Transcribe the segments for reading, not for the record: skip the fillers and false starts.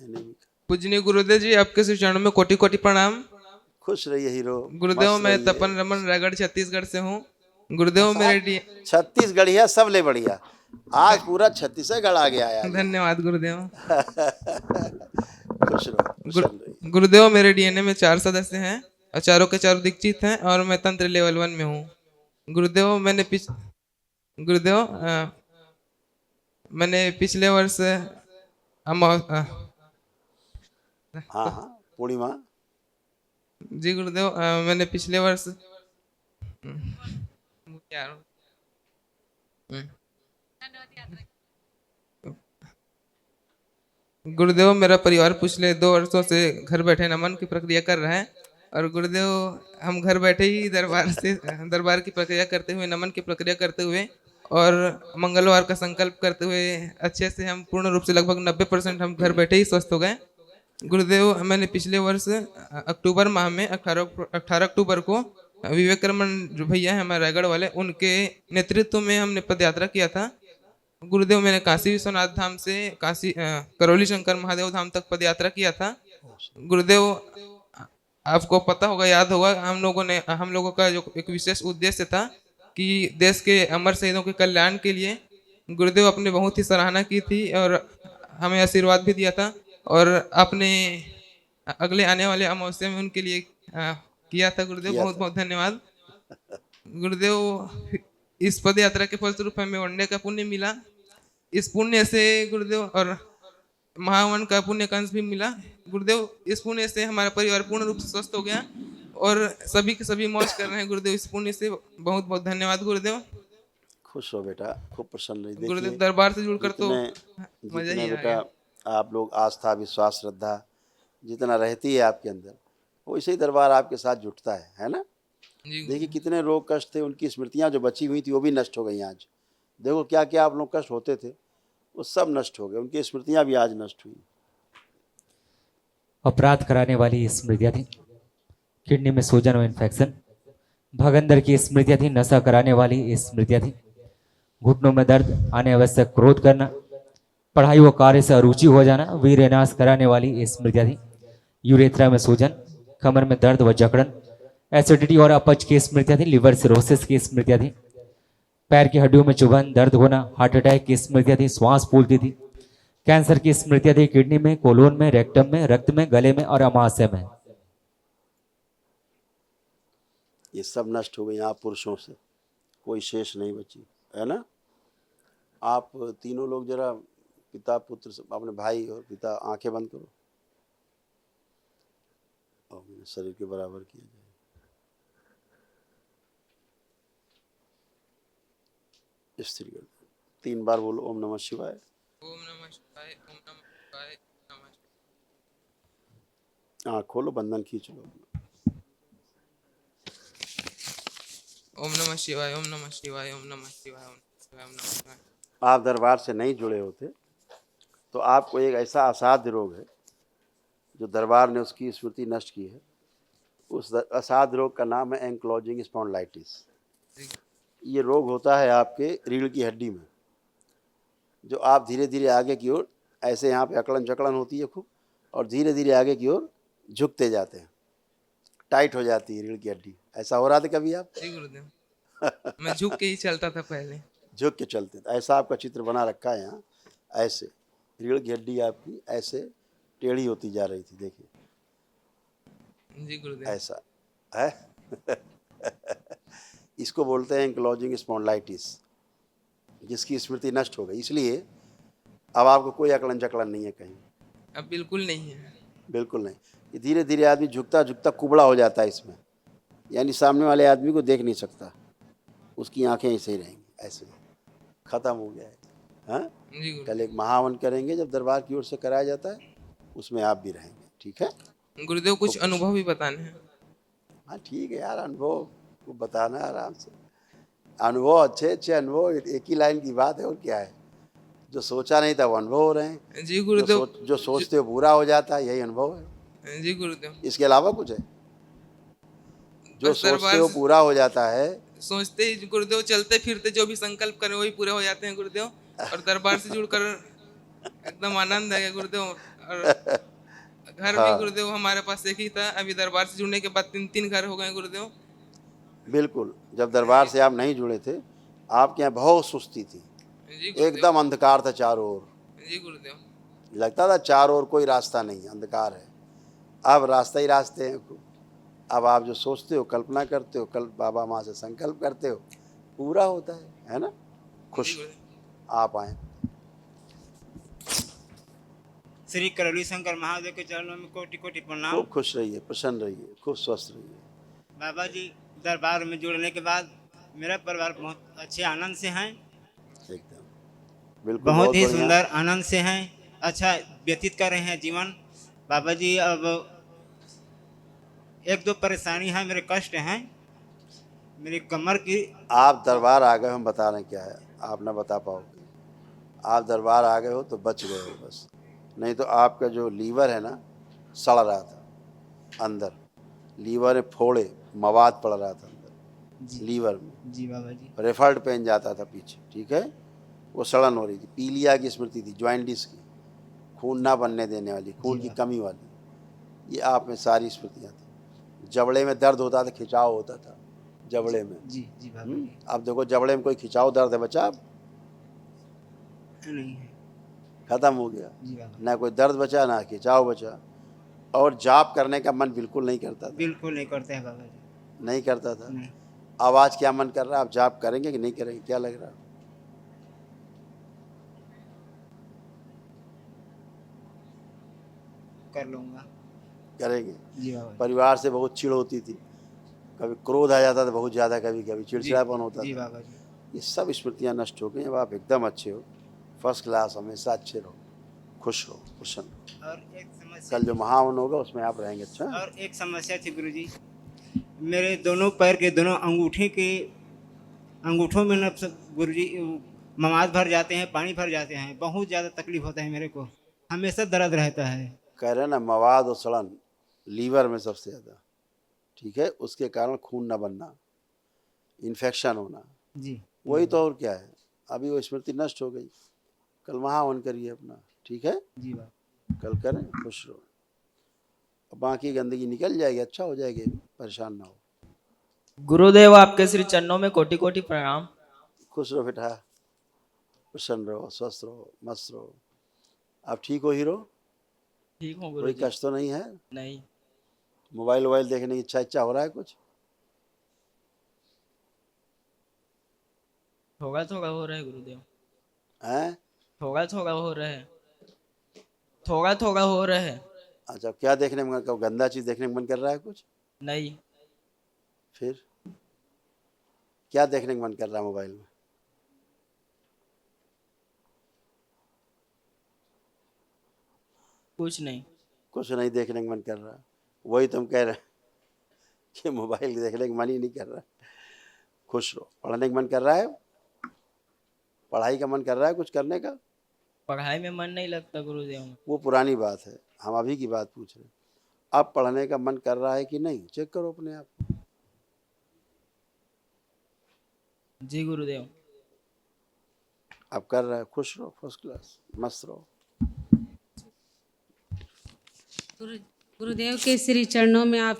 नहीं भी। पूजनीय गुरुदेव जी, आपके श्री चरणों में कोटि कोटि प्रणाम। खुश रहिए हीरो, गुरुदेव, मस्त मैं रहिए। तपन रमन रायगढ़ छत्तीसगढ़ से हूँ। गुरुदेव मेरे छत्तीसगढ़िया सब ले बढ़िया, आज पूरा छत्तीसगढ़ आ गया है आज यहाँ। धन्यवाद गुरुदेव। खुश रहो, प्रसन्न रहिए। गुरुदेव, मेरे डीएनए में 4 सदस्य हैं और चारों के चारों दीक्षित हैं और मैं तंत्र लेवल 1 में हूँ। गुरुदेव, गुरुदेव मैंने पिछले वर्ष हाँ हाँ, पूर्णिमा। जी गुरुदेव, मैंने पिछले वर्ष क्या गुरुदेव, मेरा परिवार पिछले 2 वर्षों से घर बैठे नमन की प्रक्रिया कर रहा है और गुरुदेव हम घर बैठे ही दरबार की प्रक्रिया करते हुए, नमन की प्रक्रिया करते हुए और मंगलवार का संकल्प करते हुए अच्छे से हम पूर्ण रूप से लगभग 90% हम घर बैठे ही स्वस्थ हो गए। गुरुदेव, मैंने पिछले वर्ष अक्टूबर माह में 18 अक्टूबर को विवेक रमन जो भैया है हमारे रायगढ़ वाले, उनके नेतृत्व में हमने पद यात्रा किया था। गुरुदेव, मैंने काशी विश्वनाथ धाम से करौली शंकर महादेव धाम तक पद यात्रा किया था। गुरुदेव, आपको पता होगा, याद होगा, हम लोगों का जो एक विशेष उद्देश्य था कि देश के अमर शहीदों के कल्याण के लिए गुरुदेव अपने बहुत ही सराहना की थी और हमें आशीर्वाद भी दिया था और अपने अगले आने वाले अमावस्या में उनके लिए किया था। गुरुदेव, बहुत बहुत धन्यवाद। गुरुदेव, इस पद यात्रा के फलस्वरूप हमें वनडे का पुण्य मिला। इस पुण्य से गुरुदेव और महावन का पुण्य का अंश भी मिला। गुरुदेव, इस पुण्य से हमारा परिवार पूर्ण रूप से स्वस्थ हो गया और सभी के सभी मौज कर रहे हैं। गुरुदेव, इस पुण्य से बहुत बहुत धन्यवाद गुरुदेव। खुश हो बेटा, खूब प्रसन्न रहिए। गुरुदेव, दरबार से जुड़कर तो मजा जितने ही आ बेटा गया। आप लोग आस्था, विश्वास, श्रद्धा जितना रहती है आपके अंदर, वैसे ही दरबार आपके साथ जुटता है ना। देखिए कितने रोग कष्ट थे, उनकी स्मृतियाँ जो बची हुई थी वो भी नष्ट हो गई आज। देखो क्या क्या आप लोग कष्ट होते थे, वो सब नष्ट हो गए, उनकी स्मृतियाँ भी आज नष्ट हुई। अपराध कराने वाली स्मृतियाँ थी, किडनी में सूजन और इन्फेक्शन। भगंदर की स्मृतियाँ थी, नशा कराने वाली स्मृतियाँ थी। घुटनों में दर्द, अनावश्यक क्रोध करना, पढ़ाई व कार्य से अरुचि हो जाना, वीर्यनाश कराने वाली स्मृतियाँ थी। यूरेथ्रा में सूजन, कमर में दर्द व जकड़न, एसिडिटी और अपच की स्मृतियाँ थी। लिवर सिरोसिस की स्मृतियाँ थी। पैर की हड्डियों में चुभन, दर्द होना, हार्ट अटैक की स्मृतियाँ थी। श्वास फूलती थी। कैंसर की स्मृतियाँ थी, किडनी में, कोलोन में, रेक्टम में, रक्त में, गले में और अमाशय में। ये सब नष्ट हो गई आप पुरुषों से, कोई शेष नहीं बची, है ना। आप तीनों लोग जरा पिता पुत्र से, अपने भाई और पिता, आंखें बंद करो और मेरे शरीर के बराबर किया जाए। स्थिर कर दो, 3 बार बोलो ओम नमः शिवाय। ओम नमः शिवाय, ओम नमः शिवाय, ओम नमः शिवाय। आँख खोलो, बंधन खींच लो। ओम नमः शिवाय, ओम नमः शिवाय, ओम नमः शिवाय, ओम नमः शिवाय। आप दरबार से नहीं जुड़े होते तो आपको एक ऐसा असाध्य रोग है जो दरबार ने उसकी स्मृति नष्ट की है। उस असाध्य रोग का नाम है एंक्लोजिंग स्पॉन्डिलाइटिस। ये रोग होता है आपके रीढ़ की हड्डी में, जो आप धीरे धीरे आगे की ओर, ऐसे यहाँ पे अकड़न जकड़न होती है खूब, और धीरे धीरे आगे की ओर झुकते जाते हैं, टाइट हो जाती है रीढ़ की हड्डी। ऐसा हो रहा था कभी आप? जी गुरुदेव, मैं झुक के ही चलता था पहले। झुक के चलते थे, ऐसा आपका चित्र बना रखा है यहाँ। ऐसे रीढ़ की हड्डी आपकी ऐसे टेढ़ी होती जा रही थी, देखिए। जी गुरुदेव। ऐसा है। इसको बोलते हैं एंक्लोजिंग स्पॉन्डिलाइटिस, जिसकी स्मृति नष्ट हो गई। इसलिए अब आपको कोई अकड़न जकड़न नहीं है कहीं, अब बिल्कुल नहीं है। बिल्कुल नहीं। ये धीरे धीरे आदमी झुकता झुकता कुबड़ा हो जाता है इसमें, यानी सामने वाले आदमी को देख नहीं सकता, उसकी आंखें ऐसे ही रहेंगी, ऐसे खत्म हो गया है। हाँ, कल एक महावन करेंगे जब दरबार की ओर से कराया जाता है, उसमें आप भी रहेंगे, ठीक है गुरुदेव? कुछ अनुभव भी बताने हैं। हाँ ठीक है यार, अनुभव को बताना आराम से। अनुभव अच्छे अच्छे अनुभव, एक ही लाइन की बात है, और क्या है। जो सोचा नहीं था वो अनुभव हो रहे हैं। जी गुरुदेव। जो सोचते हो पूरा हो जाता है, यही अनुभव है। जी गुरुदेव। इसके अलावा कुछ है? जो सोचते हो पूरा हो जाता है। सोचते ही गुरुदेव, चलते फिरते जो भी संकल्प करें वही पूरे हो जाते हैं गुरुदेव। और दरबार से जुड़कर एकदम आनंद है गुरुदेव। और घर भी गुरुदेव हमारे पास एक ही था, अभी दरबार से जुड़ने के बाद 3 घर हो गए गुरुदेव। बिल्कुल, जब दरबार से आप नहीं जुड़े थे, आपके यहाँ बहुत सुस्ती थी, जी गुरुदेव। एकदम अंधकार था चारों ओर, जी गुरुदेव। लगता था चारों ओर कोई रास्ता नहीं, अंधकार है। अब रास्ता ही रास्ते हैं खूब। अब आप जो सोचते हो, कल्पना करते हो, कल बाबा माँ से संकल्प करते हो, पूरा होता है ना। खुश आप आए। श्री करौली शंकर महादेव के चरणों में कोटि कोटि प्रणाम। खूब खुश रहिए, प्रसन्न रहिए, खूब स्वस्थ रहिए। बाबा जी दरबार में जुड़ने के बाद मेरा परिवार बहुत अच्छे आनंद से हैं, एकदम बिल्कुल, बहुत ही बढ़िया। सुंदर आनंद से हैं, अच्छा व्यतीत कर रहे हैं जीवन। बाबा जी अब 1-2 परेशानी है, मेरे कष्ट हैं, मेरी कमर की। आप दरबार आ गए, हम बता रहे हैं क्या है, आप ना बता पाओगे। आप दरबार आ गए हो तो बच गए हो बस, नहीं तो आपका जो लीवर है ना, सड़ रहा था अंदर, लीवर में फोड़े, मवाद पड़ रहा था अंदर लीवर में। जी बाबा जी। रेफर्ड पेन जाता था पीछे, ठीक है, वो सड़न हो रही थी, पीलिया की स्मृति थी, ज्वाइंटिस की, खून ना बनने देने वाली, खून की कमी वाली, ये आप में सारी स्मृतियाँ थी। जबड़े में दर्द होता था, खिंचाव होता था जबड़े में। जी जी बाबा जी। अब देखो जबड़े में कोई खिंचाव दर्द है बचा, अब नहीं है। खत्म हो गया, जी बाबा। ना कोई दर्द बचा ना खिंचाव बचा। और जाप करने का मन बिल्कुल नहीं करता था, बिल्कुल नहीं करते हैं बाबा जी। नहीं करता था। नहीं। आवाज़ क्या मन कर रहा है, आप जाप करेंगे कि नहीं करेंगे, क्या लग रहा है? कर लूँगा। करेंगे। जी बाबा जी। परिवार से बहुत चिढ़ होती थी, कभी क्रोध आ जाता था बहुत ज़्यादा, कभी कभी चिड़चिड़ापन होता जी था। बाबा जी। ये सब स्मृतियाँ नष्ट हो गई। अब आप एकदम अच्छे हो, फर्स्ट क्लास, हमेशा अच्छे रहो, खुश रहो, प्रसन्न रहो। और एक समस्या कल जो महावन होगा उसमें आप रहेंगे। अच्छा, और एक समस्या थी गुरुजी, मेरे दोनों पैर के दोनों अंगूठों में न गुरुजी मवाद भर जाते हैं, पानी भर जाते हैं, बहुत ज़्यादा तकलीफ होता है मेरे को, हमेशा दर्द रहता है। कह रहे हैं ना, मवाद और सड़न लीवर में सबसे ज़्यादा, ठीक है, उसके कारण खून न बनना, इन्फेक्शन होना, जी वही तो, और क्या है। अभी वो स्मृति नष्ट हो गई, कल महावन करिए अपना, ठीक है, जी बाबा। कल करें, खुश रहो, बाकी गंदगी निकल जाएगी, अच्छा हो जाएगी, परेशान ना हो। गुरुदेव आपके श्री चरणों में कोटि कोटि प्रणाम। खुश रहो बेटा, प्रसन्न रहो, स्वस्थ रहो, मस्त रहो। आप ठीक हो हीरो? ठीक हूँ कोई गुरुजी। कष्ट तो नहीं है? नहीं। मोबाइल वोबाइल देखने की इच्छा हो रहा है कुछ? थोड़ा थोड़ा हो रहा है गुरुदेव। हैं? थोड़ा थोड़ा हो रहा है। थोड़ा थोड़ा हो रहा है। अच्छा, क्या देखने में, गंदा चीज़ देखने में मन कर रहा है कुछ? नहीं। फिर क्या देखने का मन कर रहा है मोबाइल में? कुछ नहीं। कुछ नहीं देखने का मन कर रहा है, वही तुम कह रहे हैं कि मोबाइल देखने का मन ही नहीं कर रहा है। खुश रहो। पढ़ने का मन कर रहा है? पढ़ाई का मन कर रहा है कुछ करने का? पढ़ाई में मन नहीं लगता गुरुदेव। वो पुरानी बात है, हम अभी की बात पूछ रहे हैं। अब पढ़ने का मन कर रहा है कि नहीं, चेक करो अपने आप। जी गुरुदेव। अब कर रहा है, खुश रहो, फर्स्ट क्लास, मस्त रहो। गुरुदेव के श्री चरणों में आप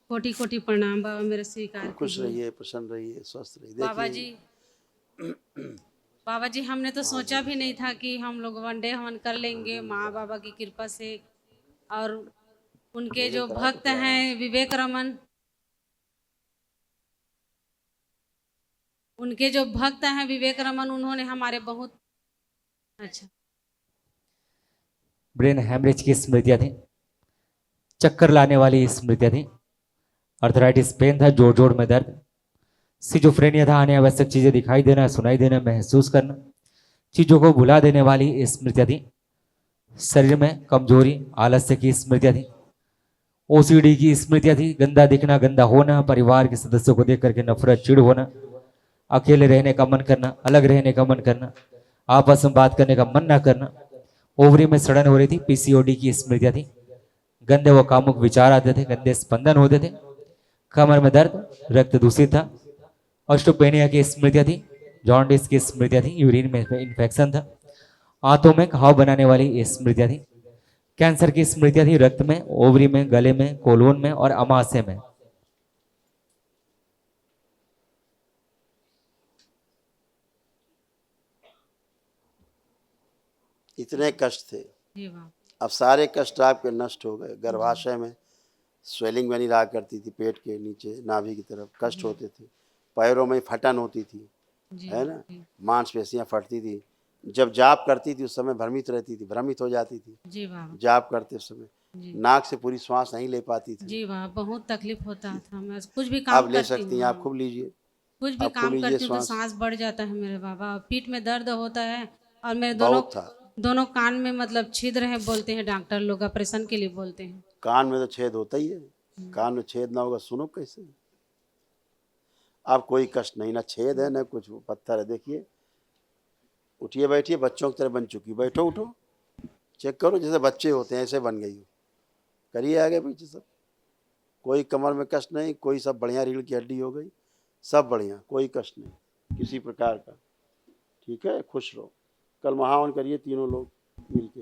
कोटि कोटि प्रणाम बाबा, मेरा स्वीकार खुश कीजिए। रहिए, प्रसन्न रहिए, स्वस्थ रहिए। बाबा देखिए, जी, बाबा जी, हमने तो सोचा भी नहीं था कि हम लोग वनडे हवन कर लेंगे माँ बाबा की कृपा से। और उनके जो भक्त हैं विवेक रमन, उनके जो भक्त हैं विवेक रमन, उन्होंने हमारे बहुत अच्छा। ब्रेन हैमरेज की स्मृतियां थी, चक्कर लाने वाली स्मृतियां थी, अर्थराइटिस पेन था, जोड़ जोड़ में दर्द, सिजोफ्रेनिया था, अनावश्यक चीजें दिखाई देना, सुनाई देना, महसूस करना, चीजों को भुला देने वाली स्मृतियां थी, शरीर में कमजोरी, आलस्य की स्मृतियां थी, ओसीडी की स्मृतियां थी, गंदा दिखना, गंदा होना, परिवार के सदस्यों को देख करके नफरत, चिढ़ होना, अकेले रहने का मन करना, अलग रहने का मन करना, आपस में बात करने का मन ना करना, ओवरी में सड़न हो रही थी, पीसीओडी की स्मृतियां थी, गंदे व कामुक विचार आते थे, गंदे स्पंदन होते थे, कमर में दर्द, रक्त दूषित था, ऑस्टियोपेनिया की स्मृतियां थी, जॉन्डिस की स्मृतियां थी, यूरिन में इन्फेक्शन था, आंतों में घाव बनाने वाली स्मृतियां थी, कैंसर की स्मृतियां थी रक्त में, ओवरी में, गले में, कोलोन में और अमाशय में। इतने कष्ट थे, जी बाबा। अब सारे कष्ट आपके नष्ट हो गए। गर्भाशय में स्वेलिंग बनी रहा करती थी, पेट के नीचे नाभि की तरफ कष्ट होते थे, पैरों में फटन होती थी, जी है ना, जी मांसपेशियां फटती थी। जब जाप करती थी उस समय भ्रमित रहती थी, भ्रमित हो जाती थी जी बाबा। जाप करते समय, जी नाक से पूरी श्वास नहीं ले पाती थी। जी बाबा, बहुत तकलीफ होता था। मैं कुछ भी काम अब ले करती सकती हूँ, हैं, आप हाँ, खूब लीजिए, कुछ भी अब खूब काम लीजिए करती हूँ तो श्वास। सांस बढ़ जाता है मेरे बाबा। पीठ में दर्द होता है और मेरे बहुत था, दोनों कान में मतलब छिद्र है, बोलते हैं डॉक्टर लोग, ऑपरेशन के लिए बोलते हैं। कान में तो छेद होता ही है, कान में छेद ना होगा सुनो कैसे। अब कोई कष्ट नहीं, ना छेद है ना कुछ पत्थर है। देखिए, उठिए बैठिए, बच्चों की तरह बन चुकी, बैठो उठो, चेक करो जैसे बच्चे होते हैं ऐसे बन गई हो। करिए आगे पीछे सब, कोई कमर में कष्ट नहीं, कोई सब बढ़िया, रीढ़ की हड्डी हो गई, सब बढ़िया, कोई कष्ट नहीं किसी प्रकार का। ठीक है, खुश रहो। कल महावन करिए तीनों लोग मिल के।